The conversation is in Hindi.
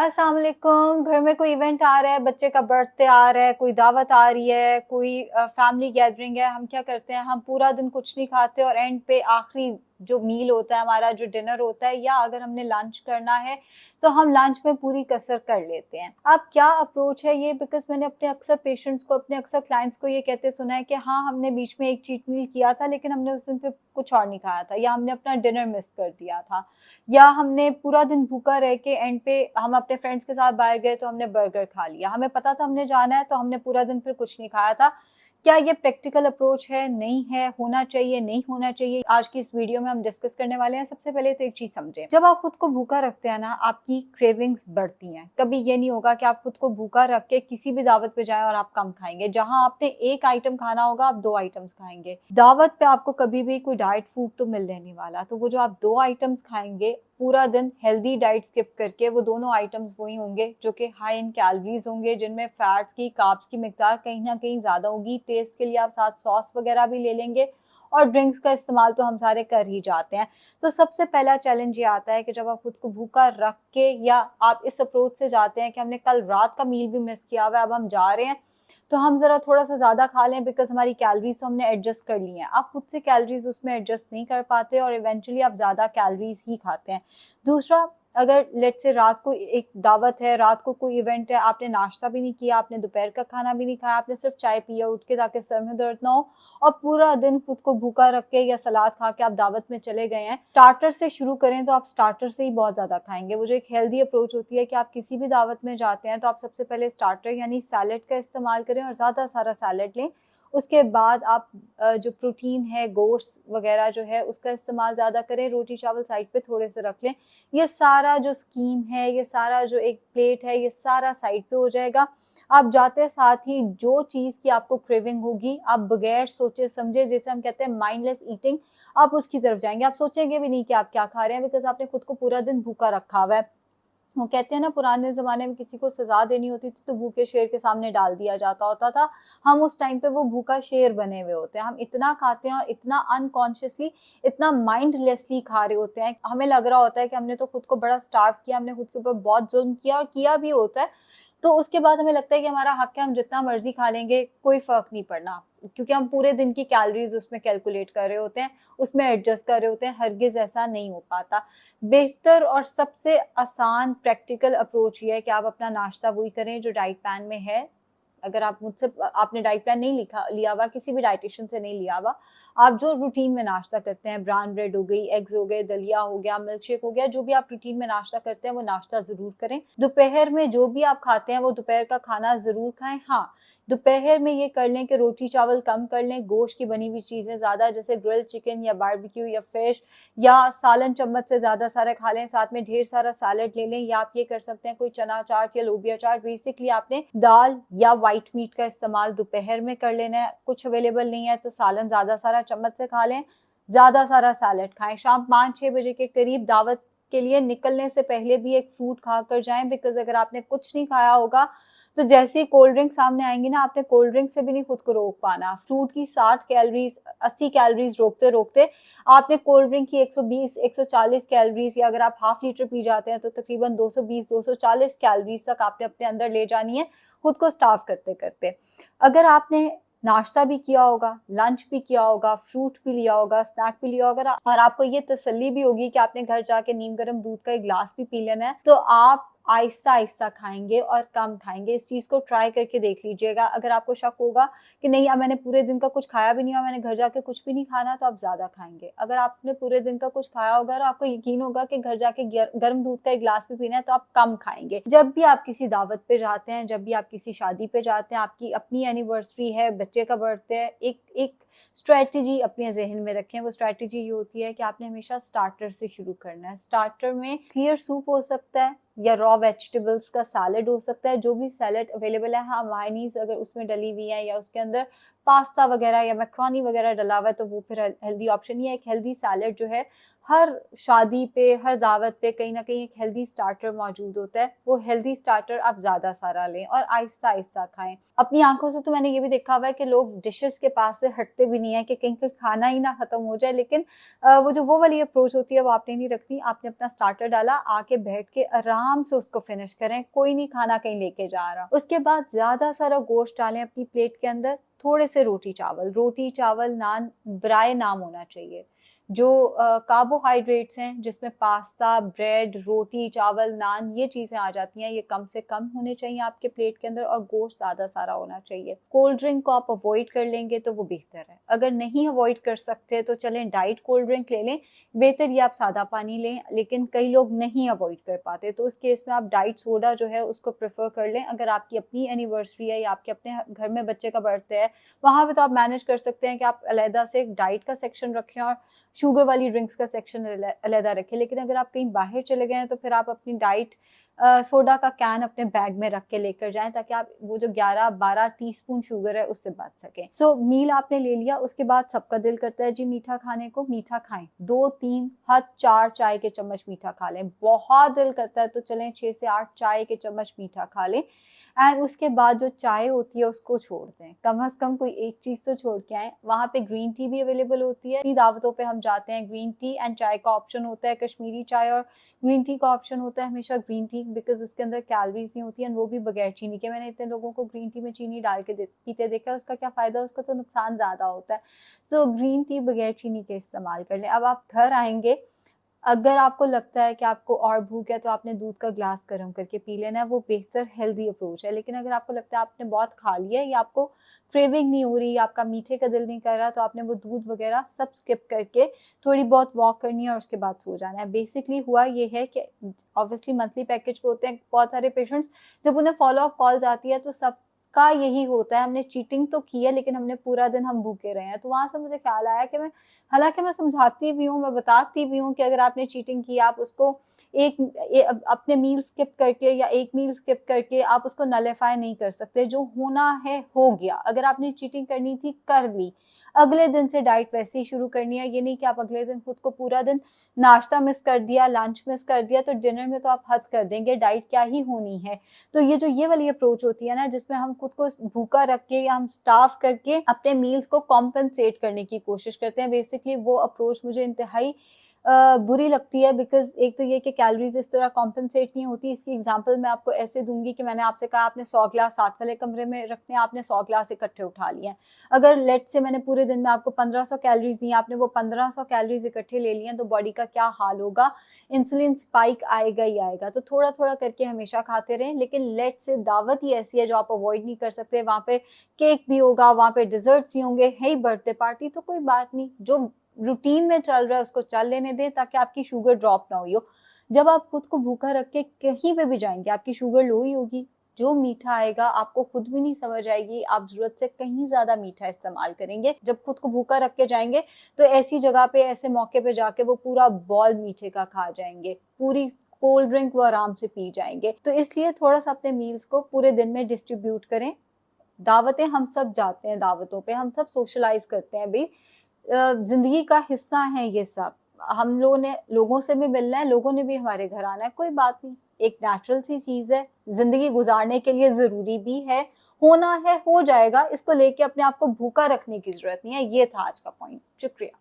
अस्सलाम वालेकुम। घर में कोई इवेंट आ रहा है, बच्चे का बर्थडे आ रहा है, कोई दावत आ रही है, कोई फैमिली गैदरिंग है। हम क्या करते हैं, हम पूरा दिन कुछ नहीं खाते और एंड पे आखिरी जो मील होता है हमारा, जो डिनर होता है, या अगर हमने लंच करना है तो हम लंच में पूरी कसर कर लेते हैं। अब क्या अप्रोच है ये? बिकॉज मैंने अपने अक्सर पेशेंट्स को, अपने अक्सर क्लाइंट्स को ये कहते सुना है कि हाँ, हमने बीच में एक चीट मील किया था लेकिन हमने उस दिन पे कुछ और नहीं खाया था, या हमने अपना डिनर मिस कर दिया था, या हमने पूरा दिन भूखा रह के एंड पे हम अपने फ्रेंड्स के साथ बाहर गए तो हमने बर्गर खा लिया। हमें पता था हमने जाना है तो हमने पूरा दिन फिर कुछ नहीं खाया था। क्या ये प्रैक्टिकल अप्रोच है? नहीं है। होना चाहिए? नहीं होना चाहिए? आज की इस वीडियो में हम डिस्कस करने वाले हैं। सबसे पहले तो एक चीज समझें, जब आप खुद को भूखा रखते हैं ना, आपकी क्रेविंग्स बढ़ती हैं। कभी ये नहीं होगा कि आप खुद को भूखा रख के किसी भी दावत पे जाएं और आप कम खाएंगे। जहां आपने एक आइटम खाना होगा, आप 2 आइटम्स खाएंगे। दावत पे आपको कभी भी कोई डाइट फूड तो मिलने नहीं वाला, तो वो जो आप 2 आइटम्स खाएंगे पूरा दिन हेल्दी डाइट स्किप करके, वो दोनों आइटम्स वही होंगे जो कि हाई इन कैलोरीज होंगे, जिनमें फैट्स की, कार्ब्स की मिकदार कहीं ना कहीं ज्यादा होगी। टेस्ट के लिए आप साथ सॉस वगैरह भी ले लेंगे और ड्रिंक्स का इस्तेमाल तो हम सारे कर ही जाते हैं। तो सबसे पहला चैलेंज ये आता है कि जब आप खुद को भूखा रख के, या आप इस अप्रोच से जाते हैं कि हमने कल रात का मील भी मिस किया हुआ है, अब हम जा रहे हैं तो हम जरा थोड़ा सा ज्यादा खा लें बिकॉज हमारी कैलोरीज हमने एडजस्ट कर ली हैं। आप खुद से कैलोरीज उसमें एडजस्ट नहीं कर पाते और इवेंचुअली आप ज्यादा कैलोरीज ही खाते हैं। दूसरा, अगर लेट से रात को एक दावत है, रात को कोई इवेंट है, आपने नाश्ता भी नहीं किया, आपने दोपहर का खाना भी नहीं खाया, आपने सिर्फ चाय पिया उठ के ताकि सर में दर्द ना हो, और पूरा दिन खुद को भूखा रख के या सलाद खा के आप दावत में चले गए हैं। स्टार्टर से शुरू करें तो आप स्टार्टर से ही बहुत ज्यादा खाएंगे। वो जो एक हेल्दी अप्रोच होती है कि आप किसी भी दावत में जाते हैं तो आप सबसे पहले स्टार्टर यानी सैलेड का इस्तेमाल करें और ज्यादा सारा सैलेड लें। उसके बाद आप जो प्रोटीन है, गोश्त वगैरह जो है, उसका इस्तेमाल ज़्यादा करें। रोटी चावल साइड पे थोड़े से रख लें। ये सारा जो स्कीम है, ये सारा जो एक प्लेट है, ये सारा साइड पे हो जाएगा। आप जाते साथ ही जो चीज़ की आपको क्रेविंग होगी, आप बगैर सोचे समझे, जैसे हम कहते हैं माइंडलेस ईटिंग, आप उसकी तरफ जाएंगे। आप सोचेंगे भी नहीं कि आप क्या खा रहे हैं बिकॉज आपने खुद को पूरा दिन भूखा रखा हुआ है। वो कहते हैं ना, पुराने ज़माने में किसी को सज़ा देनी होती थी तो भूखे शेर के सामने डाल दिया जाता होता था। हम उस टाइम पे वो भूखा शेर बने हुए होते हैं। हम इतना खाते हैं और इतना अनकॉन्शियसली, इतना माइंडलेसली खा रहे होते हैं। हमें लग रहा होता है कि हमने तो खुद को बड़ा स्टार्व किया, हमने खुद के ऊपर बहुत जुल्म किया, और किया भी होता है। तो उसके बाद हमें लगता है कि हमारा हक है, हम जितना मर्जी खा लेंगे, कोई फ़र्क नहीं पड़ना, क्योंकि हम पूरे दिन की कैलोरीज उसमें कैलकुलेट कर रहे होते हैं, उसमें एडजस्ट कर रहे होते हैं। हरगिज़ ऐसा नहीं हो पाता। बेहतर और सबसे आसान प्रैक्टिकल अप्रोच ये है कि आप अपना नाश्ता वही करें जो डाइट प्लान में है। अगर आप मुझसे, आपने डाइट प्लान नहीं लिया हुआ, किसी भी डाइटिशियन से नहीं लिया हुआ, आप जो रूटीन में नाश्ता करते हैं, ब्राउन ब्रेड हो गई, एग्स हो गए, दलिया हो गया, मिल्क शेक हो गया, जो भी आप रूटीन में नाश्ता करते हैं वो नाश्ता जरूर करें। दोपहर में जो भी आप खाते हैं वो दोपहर का खाना जरूर खाएं। हाँ, दोपहर में ये कर लें कि रोटी चावल कम कर लें, गोश्त की बनी हुई चीज़ें ज़्यादा, जैसे ग्रिल्ड चिकन या बारबेक्यू या फिश, या सालन चम्मच से ज़्यादा सारा खा लें, साथ में ढेर सारा सैलेड ले लें। या आप ये कर सकते हैं कोई चना चाट या लोबिया चाट। बेसिकली आपने दाल या वाइट मीट का इस्तेमाल दोपहर में कर लेना है। कुछ अवेलेबल नहीं है तो सालन ज़्यादा सारा चम्मच से खा लें, ज़्यादा सारा सैलेड खाएं। शाम 5-6 बजे के करीब दावत के लिए निकलने से पहले भी एक फ्रूट खा कर जाएं, बिकॉज अगर आपने कुछ नहीं खाया होगा तो जैसे ही कोल्ड ड्रिंक सामने आएंगी ना, आपने कोल्ड ड्रिंक से भी नहीं खुद को रोक पाना। फ्रूट की 60 कैलोरीज, 80 कैलोरीज रोकते रोकते आपने कोल्ड ड्रिंक की 120 140 कैलोरीज, या अगर आप हाफ लीटर पी जाते हैं तो तकरीबन 220 240 कैलोरीज तक आपने अपने अंदर ले जानी है, खुद को स्टार्व करते करते। अगर आपने नाश्ता भी किया होगा, लंच भी किया होगा, फ्रूट भी लिया होगा, स्नैक भी लिया होगा, और आपको ये तसल्ली भी होगी कि आपने घर जाके नीम गर्म दूध का एक गिलास भी पी लेना है, तो आप आहिस्ता आहिस्ता खाएंगे और कम खाएंगे। इस चीज़ को ट्राई करके देख लीजिएगा। अगर आपको शक होगा कि नहीं, अब मैंने पूरे दिन का कुछ खाया भी नहीं और मैंने घर जाके कुछ भी नहीं खाना, तो आप ज़्यादा खाएंगे। अगर आपने पूरे दिन का कुछ खाया होगा और आपको यकीन होगा कि घर जाके गर्म दूध का एक गिलास भी पीना है, तो आप कम खाएंगे। जब भी आप किसी दावत पे जाते हैं, जब भी आप किसी शादी पे जाते हैं, आपकी अपनी एनिवर्सरी है, बच्चे का बर्थडे है, एक स्ट्रेटजी अपने जहन में रखें। वो स्ट्रेटजी ये होती है कि आपने हमेशा स्टार्टर से शुरू करना है। स्टार्टर में क्लियर सूप हो सकता है या रॉ वेजिटेबल्स का सैलेड हो सकता है, जो भी सैलेड अवेलेबल है। हाँ, मायोनीज अगर उसमें डली हुई है या उसके अंदर पास्ता वगैरह या मैक्रोनी वगैरह डला हुआ है तो वो फिर हेल्दी ऑप्शन ही है। एक हेल्दी सैलेड जो है हर शादी पे, हर दावत पे कहीं ना कहीं एक हेल्दी स्टार्टर मौजूद होता है। वो हेल्दी स्टार्टर आप ज्यादा सारा लें और आहिस्ता आहिस्ता खाएं। अपनी आंखों से तो मैंने ये भी देखा हुआ है कि लोग डिशेस के पास से हटते भी नहीं है कि कहीं खाना ही ना खत्म हो जाए, लेकिन वो वाली अप्रोच होती है वो आपने नहीं रखनी। आपने अपना स्टार्टर डाला, आके बैठ के आराम से उसको फिनिश करें, कोई नहीं खाना कहीं लेके जा रहा। उसके बाद ज्यादा सारा गोश्त डालें अपनी प्लेट के अंदर, थोड़े से रोटी चावल नान ब्राय नाम होना चाहिए। जो कार्बोहाइड्रेट्स हैं जिसमें पास्ता, ब्रेड, रोटी, चावल, नान ये चीजें आ जाती हैं, ये कम से कम होने चाहिए आपके प्लेट के अंदर, और गोश्त ज्यादा सारा होना चाहिए। कोल्ड ड्रिंक को आप अवॉइड कर लेंगे तो वो बेहतर है। अगर नहीं अवॉइड कर सकते तो चलें डाइट कोल्ड ड्रिंक ले लें, बेहतर ये आप सादा पानी लें। लेकिन कई लोग नहीं अवॉइड कर पाते तो उस केस में आप डाइट सोडा जो है उसको प्रेफर कर लें। अगर आपकी अपनी एनिवर्सरी है या आपके अपने घर में बच्चे का बर्थडे है, वहां पे तो आप मैनेज कर सकते हैं कि आप अलहदा से एक डाइट का सेक्शन रखें और शुगर वाली ड्रिंक्स का सेक्शन अलहदा रखें। लेकिन अगर आप कहीं बाहर चले गए हैं तो फिर आप अपनी डाइट सोडा का कैन अपने बैग में रख के लेकर जाएं, ताकि आप वो जो 11-12 टीस्पून शुगर है उससे बच सकें। सो मील आपने ले लिया, उसके बाद सबका दिल करता है जी मीठा खाने को, मीठा खाएं। 2-3 हद 4 चाय के चम्मच मीठा खा लें। बहुत दिल करता है तो चलें 6 से 8 चाय के चम्मच मीठा खा लें। एंड उसके बाद जो चाय होती है उसको छोड़ दें, कम से कम कोई एक चीज तो छोड़ के आए। वहां पे ग्रीन टी भी अवेलेबल होती है, दावतों पे हम जाते हैं ग्रीन टी एंड चाय का ऑप्शन होता है, कश्मीरी चाय और ग्रीन टी का ऑप्शन होता है हमेशा ग्रीन टी, बिकॉज उसके अंदर कैलोरीज नहीं होती है, वो भी बगैर चीनी के। मैंने इतने लोगों को ग्रीन टी में चीनी डाल के पीते देखा है, उसका क्या फायदा, उसका तो नुकसान ज्यादा होता है। सो ग्रीन टी बगैर चीनी के इस्तेमाल कर लें। अब आप घर आएंगे, अगर आपको लगता है कि आपको और भूख है तो आपने दूध का ग्लास गर्म करके पी लेना है, वो बेहतर हेल्दी अप्रोच है। लेकिन अगर आपको लगता है आपने बहुत खा लिया है या आपको क्रेविंग नहीं हो रही, आपका मीठे का दिल नहीं कर रहा, तो आपने वो दूध वगैरह सब स्किप करके थोड़ी बहुत वॉक करनी है और उसके बाद सो जाना है। बेसिकली हुआ ये है कि ऑब्वियसली मंथली पैकेज पे होते हैं बहुत सारे पेशेंट्स, जब उन्हें फॉलो अप कॉल्स आती है तो सब का यही होता है, हमने चीटिंग तो की है लेकिन हमने पूरा दिन हम भूखे रहे हैं। तो वहां से मुझे ख्याल आया कि हालांकि मैं समझाती भी हूँ, मैं बताती भी हूँ कि अगर आपने चीटिंग की, आप उसको अपने मील स्किप करके या एक मील स्किप करके आप उसको नलीफाई नहीं कर सकते। जो होना है हो गया। अगर आपने चीटिंग करनी थी कर ली, अगले दिन से डाइट वैसे ही शुरू करनी है। ये नहीं कि आप अगले दिन खुद को पूरा दिन नाश्ता मिस कर दिया, लंच मिस कर दिया तो डिनर में तो आप हद कर देंगे, डाइट क्या ही होनी है। तो ये वाली अप्रोच होती है ना, जिसमें हम खुद को भूखा रख के या हम स्टाफ करके अपने मील्स को कॉम्पनसेट करने की कोशिश करते हैं, बेसिकली वो अप्रोच मुझे इंतहाई बुरी लगती है। बिकॉज एक तो ये कि कैलोरीज इस तरह कॉम्पनसेट नहीं होती। इसकी एग्जांपल मैं आपको ऐसे दूंगी कि मैंने आपसे कहा आपने 100 ग्लास साथ वाले कमरे में रखने, आपने 100 ग्लास इकट्ठे उठा लिए हैं। अगर लेट से मैंने पूरे दिन में आपको 1500 कैलोरीज दी, आपने वो 1500 कैलोरीज इकट्ठे ले लिए तो बॉडी का क्या हाल होगा, इंसुलिन स्पाइक आएगा ही आएगा। तो थोड़ा थोड़ा करके हमेशा खाते रहें। लेकिन लेट से दावत ही ऐसी है जो आप अवॉइड नहीं कर सकते, वहां पे केक भी होगा, वहां पे डिजर्ट्स भी होंगे, है बर्थडे पार्टी तो कोई बात नहीं, जो रूटीन में चल रहा है उसको चल लेने दें ताकि आपकी शुगर ड्रॉप ना हुई हो। जब आप खुद को भूखा रख के कहीं पे भी जाएंगे आपकी शुगर लो ही होगी। जो मीठा आएगा आपको खुद भी नहीं समझ आएगी, आप जरूरत से कहीं ज्यादा मीठा इस्तेमाल करेंगे। जब खुद को भूखा रख के जाएंगे तो ऐसी जगह पे, ऐसे मौके पे जाके वो पूरा बॉल मीठे का खा जाएंगे, पूरी कोल्ड ड्रिंक वो आराम से पी जाएंगे। तो इसलिए थोड़ा सा अपने मील्स को पूरे दिन में डिस्ट्रीब्यूट करें। दावतें हम सब जाते हैं, दावतों पे हम सब सोशलाइज करते हैं भाई, जिंदगी का हिस्सा है ये सब। हम लोगों ने लोगों से भी मिलना है, लोगों ने भी हमारे घर आना है, कोई बात नहीं, एक नेचुरल सी चीज है, जिंदगी गुजारने के लिए जरूरी भी है, होना है हो जाएगा। इसको लेके अपने आप को भूखा रखने की जरूरत नहीं है। ये था आज का पॉइंट। शुक्रिया।